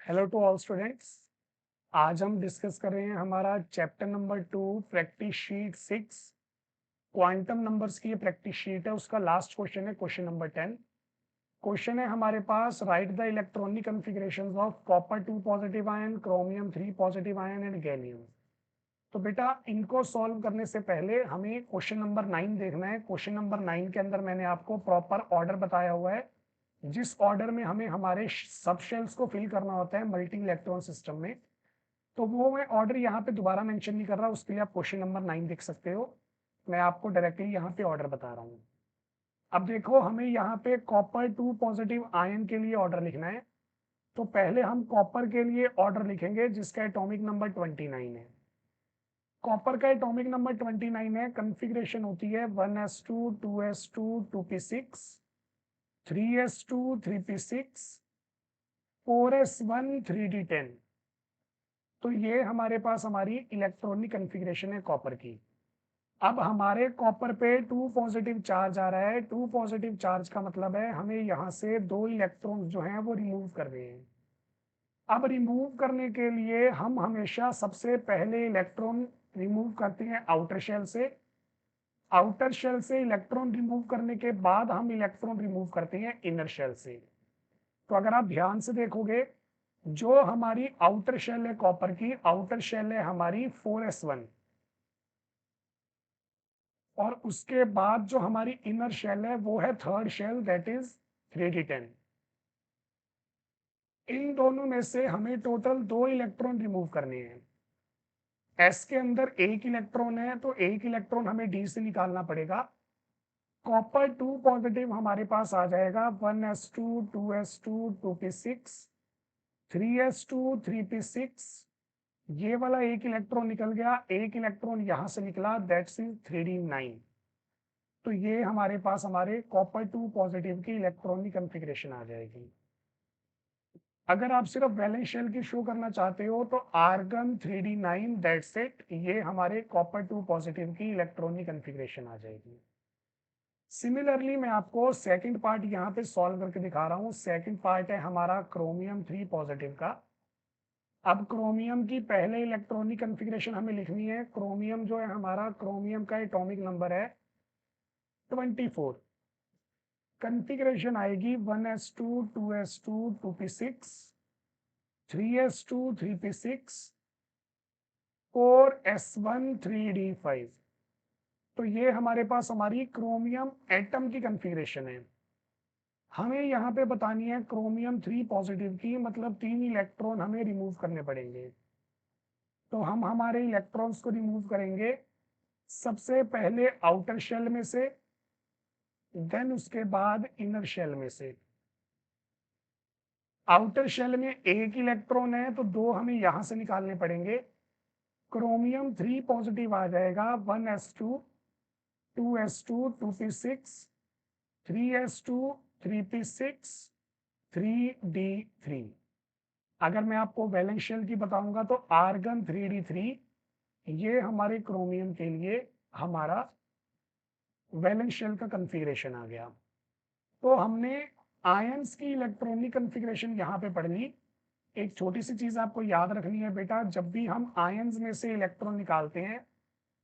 Hello to all students. आज हम discuss कर रहे हैं हमारा chapter number 2 practice sheet 6 quantum numbers की ये प्रैक्टिस शीट है। उसका लास्ट क्वेश्चन है क्वेश्चन नंबर 10। क्वेश्चन है हमारे पास, write the electronic configurations of copper 2 positive ion, chromium 3 positive ion and gallium. तो बेटा इनको सॉल्व करने से पहले हमें क्वेश्चन नंबर 9 देखना है। क्वेश्चन नंबर 9 के अंदर मैंने आपको प्रॉपर ऑर्डर बताया हुआ है, जिस ऑर्डर में हमें हमारे सब शेल्स को फिल करना होता है मल्टी इलेक्ट्रॉन सिस्टम में। तो वो मैं ऑर्डर यहाँ पे दोबारा मेंशन नहीं कर रहा, उसके लिए आप क्वेश्चन नंबर 9 देख सकते हो। मैं आपको डायरेक्टली यहाँ पे ऑर्डर बता रहा हूँ। अब देखो, हमें यहाँ पे कॉपर 2 पॉजिटिव आयन के लिए ऑर्डर लिखना है। तो पहले हम कॉपर के लिए ऑर्डर लिखेंगे जिसका एटॉमिक नंबर 29 है। कॉपर का एटॉमिक नंबर 29 है। कन्फिग्रेशन होती है 1s2 2s2 2p6 3s2 3p6 4s1 3d10। तो ये हमारे पास हमारी इलेक्ट्रॉनिक कन्फिग्रेशन है कॉपर की। अब हमारे कॉपर पे 2 पॉजिटिव चार्ज आ रहा है। 2 पॉजिटिव चार्ज का मतलब है हमें यहाँ से 2 इलेक्ट्रॉन्स जो हैं वो रिमूव कर रहे हैं। अब रिमूव करने के लिए हम हमेशा सबसे पहले इलेक्ट्रॉन रिमूव करते हैं आउटर शेल से। आउटर शेल से इलेक्ट्रॉन रिमूव करने के बाद हम इलेक्ट्रॉन रिमूव करते हैं इनर शेल से। तो अगर आप ध्यान से देखोगे, जो हमारी आउटर शेल है कॉपर की, आउटर शेल है हमारी 4s1, और उसके बाद जो हमारी इनर शेल है वो है third shell, that is 3d10। इन दोनों में से हमें टोटल 2 इलेक्ट्रॉन रिमूव करने हैं। एस के अंदर एक इलेक्ट्रॉन है, तो एक इलेक्ट्रॉन हमें डी से निकालना पड़ेगा। कॉपर 2 पॉजिटिव हमारे पास आ जाएगा 1s2 2s2 2p6 3s2 3p6। ये वाला एक इलेक्ट्रॉन निकल गया, एक इलेक्ट्रॉन यहां से निकला, दैट्स इज 3d9। तो ये हमारे पास हमारे कॉपर 2 पॉजिटिव की इलेक्ट्रॉनिक कॉन्फ़िगरेशन आ जाएगी। अगर आप सिर्फ वैलेंस शेल की शो करना चाहते हो तो आर्गन 3d9, दैट्स इट, ये हमारे कॉपर 2 पॉजिटिव की इलेक्ट्रॉनिक कॉन्फ़िगरेशन आ जाएगी। सिमिलरली मैं आपको सेकंड पार्ट यहाँ पे सॉल्व करके दिखा रहा हूँ। सेकंड पार्ट है हमारा क्रोमियम 3 पॉजिटिव का। अब क्रोमियम की पहले इलेक्ट्रॉनिक कॉन्फ़िगरेशन हमें लिखनी है। क्रोमियम जो है हमारा, क्रोमियम का एटॉमिक नंबर है 24। कॉन्फ़िगरेशन आएगी 1s2 2s2 2p6 3s2 3p6 4s1 3d5। तो ये हमारे पास हमारी क्रोमियम एटम की कॉन्फ़िगरेशन है। हमें यहाँ पे बतानी है क्रोमियम 3 पॉजिटिव की, मतलब 3 इलेक्ट्रॉन हमें रिमूव करने पड़ेंगे। तो हम हमारे इलेक्ट्रॉन्स को रिमूव करेंगे सबसे पहले आउटर शेल में से, देन उसके बाद इनर शेल में से। आउटर शेल में एक इलेक्ट्रॉन है तो 2 हमें यहां से निकालने पड़ेंगे। क्रोमियम 3 पॉजिटिव आ जाएगा 1s2 2s2 2p6 3s2 3p6 3d3। अगर मैं आपको वैलेंस शेल की बताऊंगा तो आर्गन 3d3, ये हमारे क्रोमियम के लिए हमारा वैलेंस शेल का कॉन्फ़िगरेशन आ गया। तो हमने आयंस की इलेक्ट्रॉनिक कॉन्फ़िगरेशन यहाँ पे पढ़ ली। एक छोटी सी चीज आपको याद रखनी है बेटा, जब भी हम आयंस में से इलेक्ट्रॉन निकालते हैं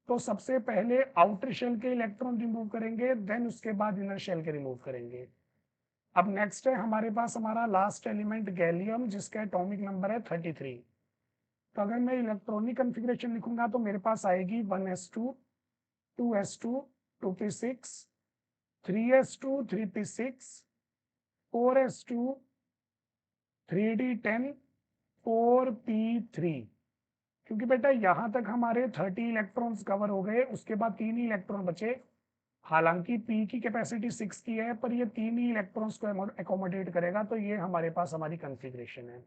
तो सबसे पहले आउटर शेल के इलेक्ट्रॉन रिमूव करेंगे, देन उसके बाद इनर शेल के रिमूव करेंगे। अब नेक्स्ट है हमारे पास हमारा लास्ट एलिमेंट गैलियम, जिसका एटॉमिक नंबर है 33। तो अगर मैं इलेक्ट्रॉनिक कॉन्फ़िगरेशन लिखूंगा तो मेरे पास आएगी 1s2 2s2 2p6 3s2 3p6 4s2 3d10 4p3। क्योंकि बेटा यहां तक हमारे 30 इलेक्ट्रॉन्स कवर हो गए, उसके बाद 3 ही इलेक्ट्रॉन बचे। हालांकि पी की कैपेसिटी 6 की है, पर ये 3 ही इलेक्ट्रॉन्स को एकोमोडेट करेगा। तो ये हमारे पास हमारी कॉन्फ़िगरेशन है।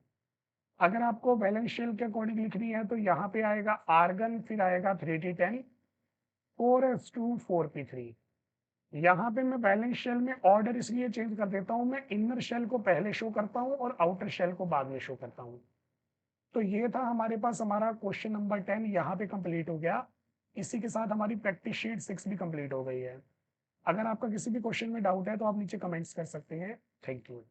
अगर आपको वैलेंस शेल के अकॉर्डिंग लिखनी है तो यहाँ पे आएगा आर्गन, फिर आएगा 3d10 4s2 4p3। यहाँ पे मैं वैलेंस शेल में ऑर्डर इसलिए चेंज कर देता हूँ, मैं इनर शेल को पहले शो करता हूँ और आउटर शेल को बाद में शो करता हूँ। तो ये था हमारे पास हमारा क्वेश्चन नंबर 10 यहाँ पे कंप्लीट हो गया। इसी के साथ हमारी प्रैक्टिस शीट 6 भी कंप्लीट हो गई है। अगर आपका किसी भी क्वेश्चन में डाउट है तो आप नीचे कमेंट्स कर सकते हैं। Thank you.